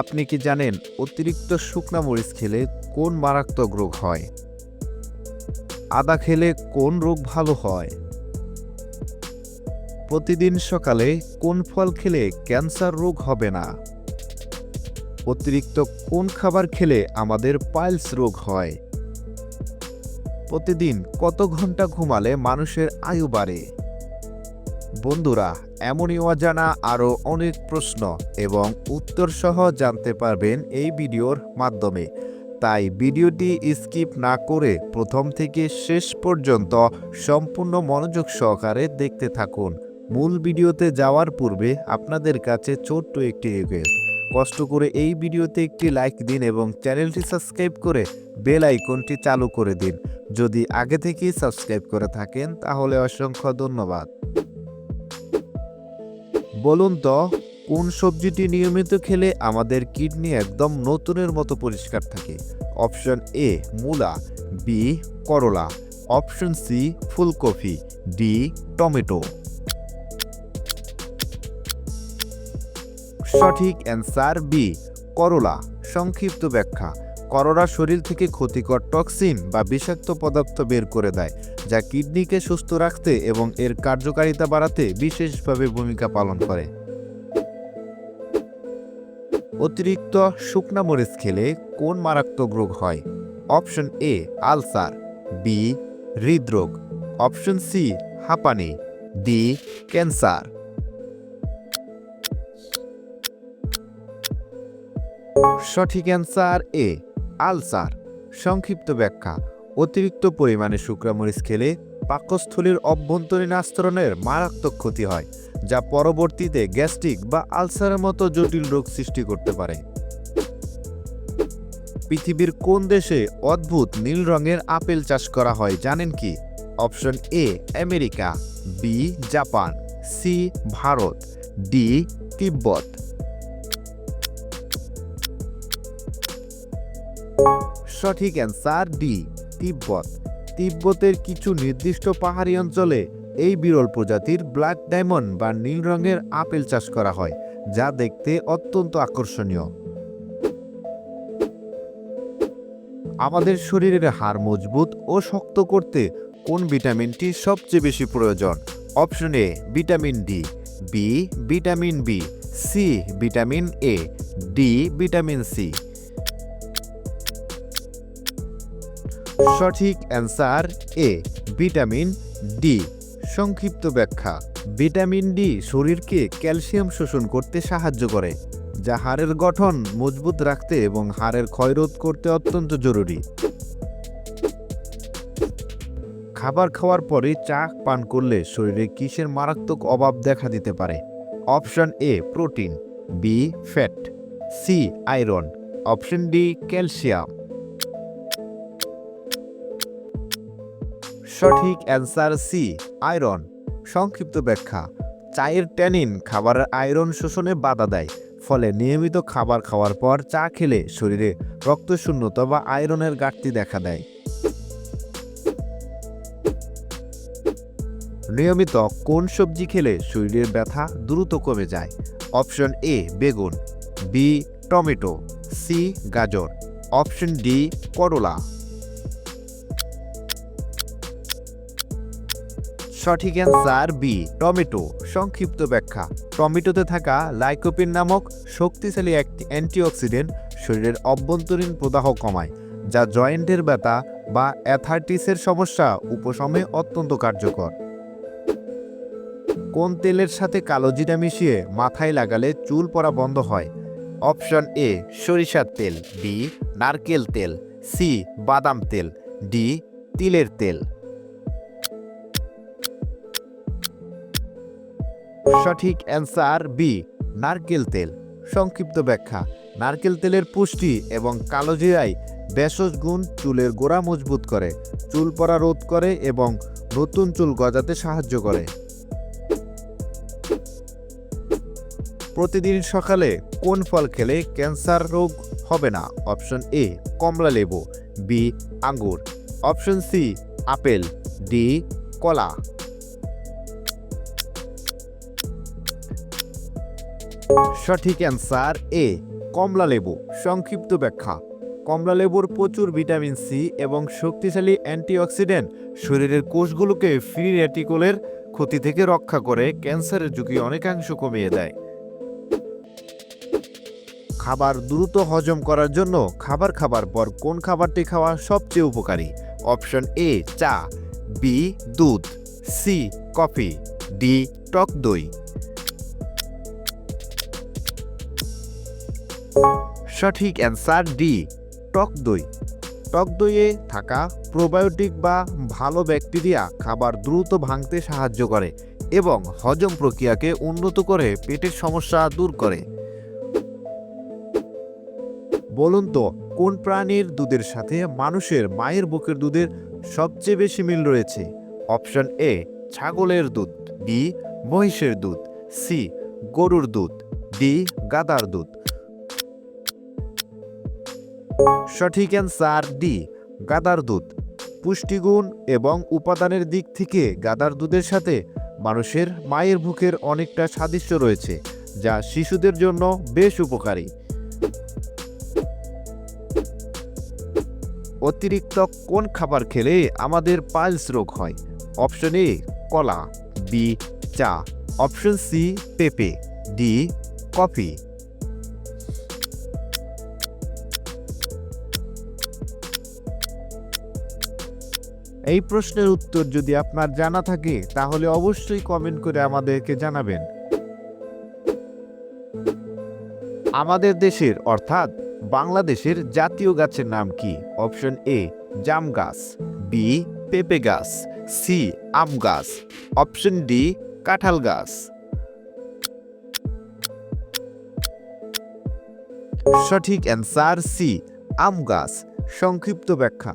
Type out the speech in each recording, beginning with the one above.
আপনি কি জানেন অতিরিক্ত শুকনা মরিচ খেলে কোন মারাত্মক রোগ হয়? আদা খেলে কোন রোগ ভালো হয়? প্রতিদিন সকালে কোন ফল খেলে ক্যান্সার রোগ হবে না? অতিরিক্ত কোন খাবার খেলে আমাদের পাইলস রোগ হয়? প্রতিদিন কত ঘন্টা ঘুমালে মানুষের আয়ু বাড়ে? বন্ধুরা, এমনই অজানা আরও অনেক প্রশ্ন এবং উত্তর সহ জানতে পারবেন এই ভিডিওর মাধ্যমে। তাই ভিডিওটি স্কিপ না করে প্রথম থেকে শেষ পর্যন্ত সম্পূর্ণ মনোযোগ সহকারে দেখতে থাকুন। মূল ভিডিওতে যাওয়ার পূর্বে আপনাদের কাছে ছোট্ট একটি রিকোয়েস্ট, কষ্ট করে এই ভিডিওতে একটি লাইক দিন এবং চ্যানেলটি সাবস্ক্রাইব করে বেল আইকনটি চালু করে দিন। যদি আগে থেকেই সাবস্ক্রাইব করে থাকেন তাহলে অসংখ্য ধন্যবাদ। বলুন তো, কোন সবজিটি নিয়মিত খেলে আমাদের কিডনি একদম নতুনের মতো পরিষ্কার থাকে? অপশন এ মূলা, বি করলা, অপশন সি ফুলকপি, ডি টমেটো। সঠিক অ্যান্সার বি করলা। সংক্ষিপ্ত ব্যাখ্যা: করলা শরীর থেকে ক্ষতিকর টক্সিন বা বিষাক্ত পদার্থ বের করে দেয়, যা কিডনিকে সুস্থ রাখতে এবং এর কার্যকারিতা বাড়াতে বিশেষভাবে ভূমিকা পালন করে। অতিরিক্ত শুকনা মরিচ খেলে কোন মারাত্মক রোগ হয়? অপশন এ আলসার, বি হৃদরোগ, অপশন সি হাঁপানি, ডি ক্যান্সার। সঠিক অ্যান্সার এ আলসার। সংক্ষিপ্ত ব্যাখ্যা: অতিরিক্ত পরিমাণে শুকনা মরিচ খেলে পাকস্থলীর অভ্যন্তরীণ আস্তরণের মারাত্মক ক্ষতি হয়, যা পরবর্তীতে গ্যাস্ট্রিক বা আলসারের মতো জটিল রোগ সৃষ্টি করতে পারে। পৃথিবীর কোন দেশে অদ্ভুত নীল রঙের আপেল চাষ করা হয় জানেন কি? Option A America, B Japan, C Bharat, D Tibet. সঠিক অ্যান্সার ডি তিব্বত। তিব্বতের কিছু নির্দিষ্ট পাহাড়ি অঞ্চলে এই বিরল প্রজাতির ব্ল্যাক ডায়মন্ড বা নীল রঙের আপেল চাষ করা হয়, যা দেখতে অত্যন্ত আকর্ষণীয়। আমাদের শরীরের হাড় মজবুত ও শক্ত করতে কোন ভিটামিনটি সবচেয়ে বেশি প্রয়োজন? Option A vitamin D, B vitamin B, C vitamin A, D vitamin C. সঠিক অ্যান্সার এ ভিটামিন ডি। সংক্ষিপ্ত ব্যাখ্যা: ভিটামিন ডি শরীরকে ক্যালসিয়াম শোষণ করতে সাহায্য করে, যা হাড়ের গঠন মজবুত রাখতে এবং হাড়ের ক্ষয়রোধ করতে অত্যন্ত জরুরি। খাবার খাওয়ার পরে চা পান করলে শরীরে কিসের মারাত্মক অভাব দেখা দিতে পারে? Option A protein, B fat, C iron, option D calcium. সঠিক অ্যান্সার সি আয়রন। সংক্ষিপ্ত ব্যাখ্যা: চায়ের ট্যানিন খাবারের আয়রন শোষণে বাধা দেয়, ফলে নিয়মিত খাবার খাওয়ার পর চা খেলে শরীরে রক্তশূন্যতা বা আয়রনের ঘাটতি দেখা দেয়। নিয়মিত কোন সবজি খেলে শরীরের ব্যথা দ্রুত কমে যায়? অপশন এ বেগুন, বি টমেটো, সি গাজর, অপশন ডি করলা। সঠিক অ্যান্সার বি টমেটো। সংক্ষিপ্ত ব্যাখ্যা: টমেটোতে থাকা লাইকোপিন নামক শক্তিশালী একটি অ্যান্টিঅক্সিডেন্ট শরীরের অভ্যন্তরীণ প্রদাহ কমায়, যা জয়েন্টের ব্যথা বা অ্যাথাইটিসের সমস্যা উপশমে অত্যন্ত কার্যকর। কোন তেলের সাথে কালোজিরা মিশিয়ে মাথায় লাগালে চুল পড়া বন্ধ হয়? অপশন এ সরিষার তেল, বি নারকেল তেল, সি বাদাম তেল, ডি তিলের তেল। সঠিক অ্যান্সার বি নারকেল তেল। সংক্ষিপ্ত ব্যাখ্যা: নারকেল তেলের পুষ্টি এবং কালোজিরায় ভেষজ গুণ চুলের গোড়া মজবুত করে, চুল পড়া রোধ করে এবং নতুন চুল গজাতে সাহায্য করে। প্রতিদিন সকালে কোন ফল খেলে ক্যান্সার রোগ হবে না? অপশন এ কমলা লেবু, বি আঙ্গুর, অপশন সি আপেল, ডি কলা। সঠিক অ্যান্সার এ কমলা লেবু সংক্ষিপ্ত ব্যাখ্যা। কমলা লেবুর প্রচুর ভিটামিন সি এবং শক্তিশালী অ্যান্টিঅক্সিডেন্ট শরীরের কোষগুলোকে ফ্রি রেডিক্যালের ক্ষতি থেকে রক্ষা করে ক্যান্সারের ঝুঁকি অনেকাংশ কমিয়ে দেয়। খাবার দ্রুত হজম করার জন্য খাবার পর কোন খাবারটি খাওয়া সবচেয়ে উপকারী? অপশন এ চা, বি দুধ, সি কফি, ডি টক দই। সঠিক অ্যান্সার ডি টক দই। টক দইয়ে থাকা প্রোবায়োটিক বা ভালো ব্যাকটেরিয়া খাবার দ্রুত ভাঙতে সাহায্য করে এবং হজম প্রক্রিয়াকে উন্নত করে পেটের সমস্যা দূর করে। বলুন তো কোন প্রাণীর দুধের সাথে মানুষের মায়ের বুকের দুধের সবচেয়ে বেশি মিল রয়েছে? অপশন এ ছাগলের দুধ, বি মহিষের দুধ, সি গরুর দুধ, ডি গাধার দুধ। সঠিক অ্যান্সার ডি গাধার দুধ। পুষ্টিগুণ এবং উপাদানের দিক থেকে গাধার দুধের সাথে মানুষের মায়ের বুকের অনেকটা সাদৃশ্য রয়েছে, যা শিশুদের জন্য বেশ উপকারী। অতিরিক্ত কোন খাবার খেলে আমাদের পাইলস রোগ হয়? অপশন এ কলা, বি চা, অপশন সি পেঁপে, ডি কফি। এই প্রশ্নের উত্তর যদি আপনার জানা থাকে তাহলে অবশ্যই কমেন্ট করে আমাদেরকে জানাবেন। আমাদের দেশের অর্থাৎ বাংলাদেশের জাতীয় গাছের নাম কি? অপশন এ জাম গাছ, বি পেঁপে গাছ, সি আম গাছ, অপশন ডি কাঁঠাল গাছ। সঠিক অ্যান্সার সি আম গাছ। সংক্ষিপ্ত ব্যাখ্যা।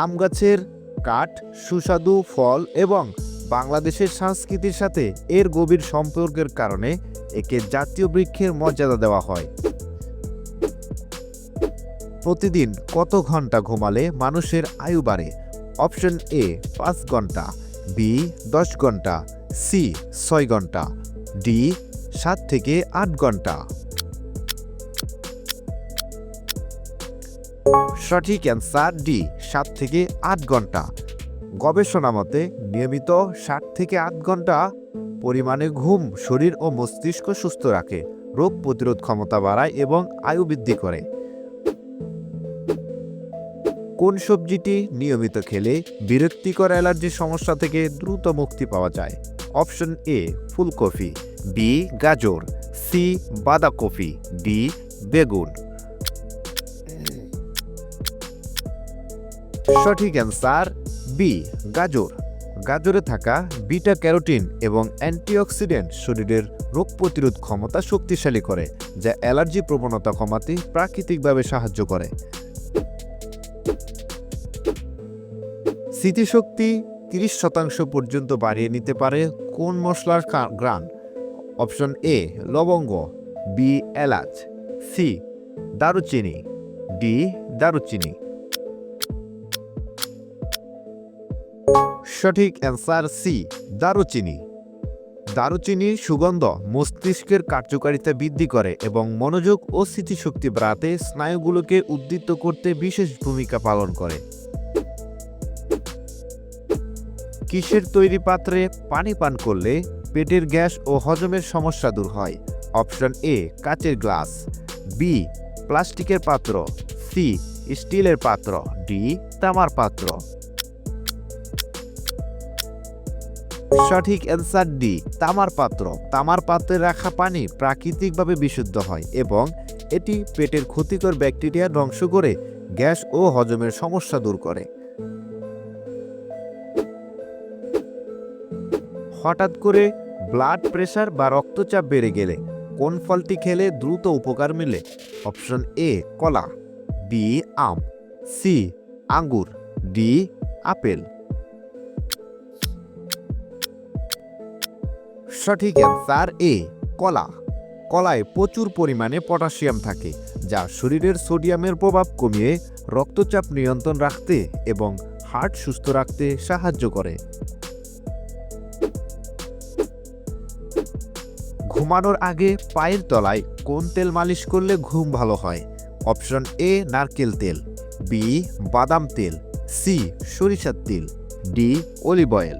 আম গাছের কাঠ সুস্বাদু ফল এবং বাংলাদেশের সংস্কৃতির সাথে এর গভীর সম্পর্কের কারণে একে জাতীয় বৃক্ষের মর্যাদা দেওয়া হয়। প্রতিদিন কত ঘন্টা ঘুমালে মানুষের আয়ু বাড়ে? অপশন এ 5 ঘন্টা, বি 10 ঘন্টা, সি 6 ঘন্টা, ডি 7 থেকে 8 ঘন্টা। সঠিক অ্যান্সার ডি 7 থেকে 8 ঘন্টা। গবেষণা মতে নিয়মিত 7 থেকে 8 ঘন্টা পরিমাণে ঘুম শরীর ও মস্তিষ্ক সুস্থ রাখে, রোগ প্রতিরোধ ক্ষমতা বাড়ায় এবং আয়ু বৃদ্ধি করে। কোন সবজিটি নিয়মিত খেলে বিরক্তিকর অ্যালার্জির সমস্যা থেকে দ্রুত মুক্তি পাওয়া যায়? অপশন এ ফুলকপি, বি গাজর, সি বাঁধাকপি, ডি বেগুন। সঠিক অ্যান্সার বি গাজর। গাজরে থাকা বিটা ক্যারোটিন এবং অ্যান্টিঅক্সিডেন্ট শরীরের রোগ প্রতিরোধ ক্ষমতা শক্তিশালী করে, যা অ্যালার্জি প্রবণতা কমাতে প্রাকৃতিকভাবে সাহায্য করে। স্মৃতিশক্তি 30% পর্যন্ত বাড়িয়ে নিতে পারে কোন মশলার ঘ্রাণ? অপশন এ লবঙ্গ, বি এলাচ, সি দারুচিনি, ডি দারুচিনি। সঠিক অ্যান্সার সি দারুচিনি। দারুচিনির সুগন্ধ মস্তিষ্কের কার্যকারিতা বৃদ্ধি করে এবং মনোযোগ ও স্মৃতিশক্তি বাড়াতে স্নায়ুগুলোকে উদ্দীপ্ত করতে বিশেষ ভূমিকা পালন করে। কিসের তৈরি পাত্রে পানি পান করলে পেটের গ্যাস ও হজমের সমস্যা দূর হয়? অপশন এ কাচের গ্লাস, বি প্লাস্টিকের পাত্র, সি স্টিলের পাত্র, ডি তামার পাত্র। সঠিক অ্যান্সার ডি তামার পাত্র। তামার পাত্রে রাখা পানি প্রাকৃতিকভাবে বিশুদ্ধ হয় এবং এটি পেটের ক্ষতিকর ব্যাকটেরিয়া ধ্বংস করে গ্যাস ও হজমের সমস্যা দূর করে। হঠাৎ করে ব্লাড প্রেশার বা রক্তচাপ বেড়ে গেলে কোন ফলটি খেলে দ্রুত উপকার মেলে? অপশন এ কলা, বি আম, সি আঙ্গুর, ডি আপেল। সঠিক অ্যান্সার এ কলা। কলায় প্রচুর পরিমাণে পটাশিয়াম থাকে, যা শরীরের সোডিয়ামের প্রভাব কমিয়ে রক্তচাপ নিয়ন্ত্রণ রাখতে এবং হার্ট সুস্থ রাখতে সাহায্য করে। ঘুমানোর আগে পায়ের তলায় কোন তেল মালিশ করলে ঘুম ভালো হয়? অপশন এ নারকেল তেল, বি বাদাম তেল, সি সরিষার তেল, ডি অলিভ অয়েল।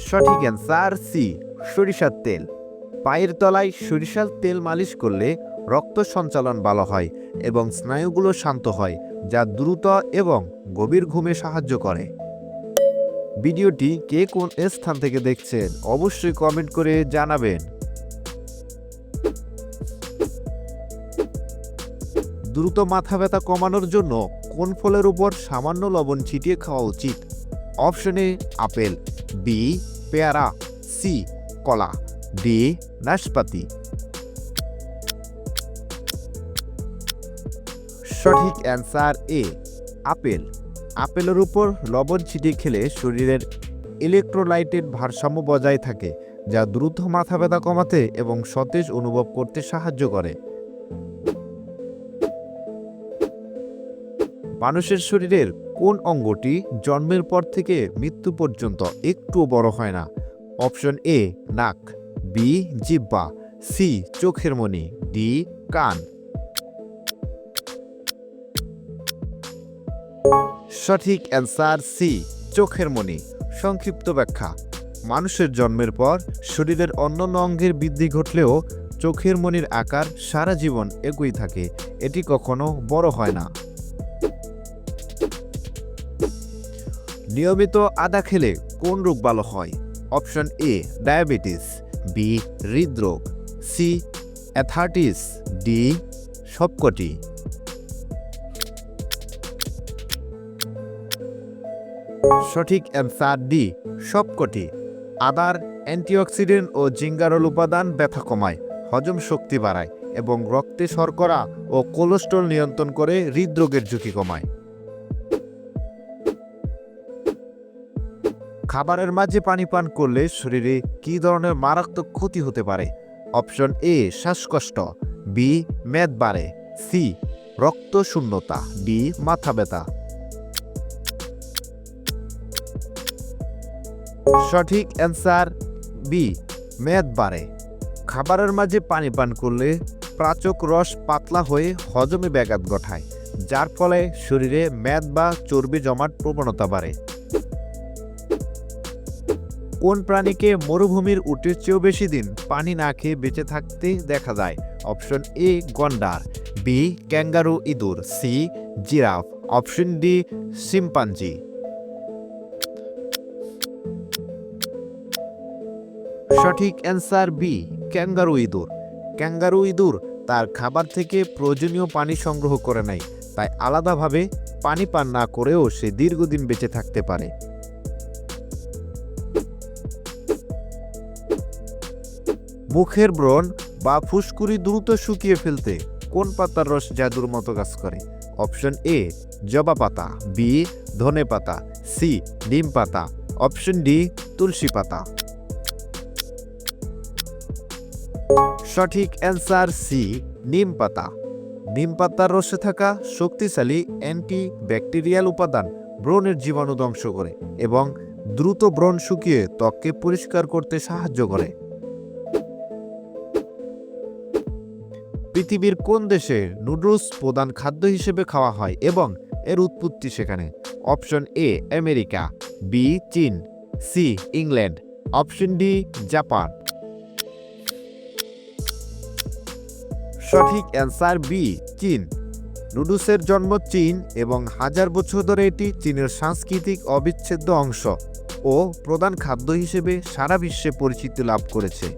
সঠিক অ্যান্সার সি সরিষার তেল। পায়ের তলায় সরিষার তেল মালিশ করলে রক্ত সঞ্চালন ভালো হয় এবং স্নায়ুগুলো শান্ত হয়, যা দ্রুত এবং গভীর ঘুমে সাহায্য করে। ভিডিওটি কে কোন স্থান থেকে দেখছেন অবশ্যই কমেন্ট করে জানাবেন। দ্রুত মাথা ব্যথা কমানোর জন্য কোন ফলের উপর সামান্য লবণ ছিটিয়ে খাওয়া উচিত? অপশন এ আপেল, বি পেয়ারা, সি কলা, ডি নাশপাতি। সঠিক অ্যান্সার এ আপেল। আপেলের উপর লবণ ছিটিয়ে খেলে শরীরের ইলেকট্রোলাইটের ভারসাম্য বজায় থাকে, যা দ্রুত মাথা ব্যথা কমাতে এবং সতেজ অনুভব করতে সাহায্য করে। মানুষের শরীরের কোন অঙ্গটি জন্মের পর থেকে মৃত্যু পর্যন্ত একটুও বড় হয় না? অপশন এ নাক, বি জিহ্বা, সি চোখের মণি, ডি কান। সঠিক অ্যান্সার সি চোখের মণি। সংক্ষিপ্ত ব্যাখ্যা: মানুষের জন্মের পর শরীরের অন্যান্য অঙ্গের বৃদ্ধি ঘটলেও চোখের মণির আকার সারা জীবন একই থাকে, এটি কখনো বড় হয় না। নিয়মিত আদা খেলে কোন রোগ ভালো হয়? অপশন এ ডায়াবেটিস, বি হৃদরোগ, সি অ্যাথাইটিস, ডি সবকটি। সঠিক অ্যান্সার ডি সবকটি। আদার অ্যান্টিঅক্সিডেন্ট ও জিঙ্গারল উপাদান ব্যথা কমায়, হজম শক্তি বাড়ায় এবং রক্তে শর্করা ও কোলেস্টেরল নিয়ন্ত্রণ করে হৃদরোগের ঝুঁকি কমায়। খাবারের মাঝে পানি পান করলে শরীরে কী ধরনের মারাত্মক ক্ষতি হতে পারে? অপশন এ শ্বাসকষ্ট, বি মেদ বাড়ে, সি রক্ত শূন্যতা, ডি মাথা ব্যথা। সঠিক অ্যান্সার বি মেদ বাড়ে। খাবারের মাঝে পানি পান করলে পাচক রস পাতলা হয়ে হজমে ব্যাঘাত ঘটায়, যার ফলে শরীরে মেদ বা চর্বি জমার প্রবণতা বাড়ে। কোন প্রাণীকে মরুভূমির উটের চেয়েও বেশি দিন পানি না খেয়ে বেঁচে থাকতে দেখা যায়? অপশন এ গন্ডার, বি ক্যাঙ্গারু ইঁদুর, C giraffe, option D chimpanzee. সঠিক অ্যান্সার বি ক্যাঙ্গারু ইঁদুর। ক্যাঙ্গারু ইঁদুর তার খাবার থেকে প্রয়োজনীয় পানি সংগ্রহ করে নেয়, তাই আলাদাভাবে পানি পান না করেও সে দীর্ঘদিন বেঁচে থাকতে পারে। মুখের ব্রণ বা ফুসকুড়ি দ্রুত শুকিয়ে ফেলতে কোন পাতার রস জাদুর মতো কাজ করে? অপশন এ জবা পাতা, বি ধনে পাতা, সি নিম পাতা, অপশন ডি তুলসী পাতা। সঠিক অ্যান্সার সি নিম পাতা। নিম পাতার রসে থাকা শক্তিশালী অ্যান্টিব্যাকটেরিয়াল উপাদান ব্রণের জীবাণু ধ্বংস করে এবং দ্রুত ব্রণ শুকিয়ে ত্বককে পরিষ্কার করতে সাহায্য করে। পৃথিবীর কোন দেশে নুডলস প্রধান খাদ্য হিসেবে খাওয়া হয় এবং এর উৎপত্তি সেখানে? অপশন এ আমেরিকা, বি চীন, C England, option D Japan. সঠিক অ্যান্সার বি চীন। নুডলসের জন্ম চীন এবং হাজার বছর ধরে এটি চীনের সাংস্কৃতিক অবিচ্ছেদ্য অংশ ও প্রধান খাদ্য হিসেবে সারা বিশ্বে পরিচিতি লাভ করেছে।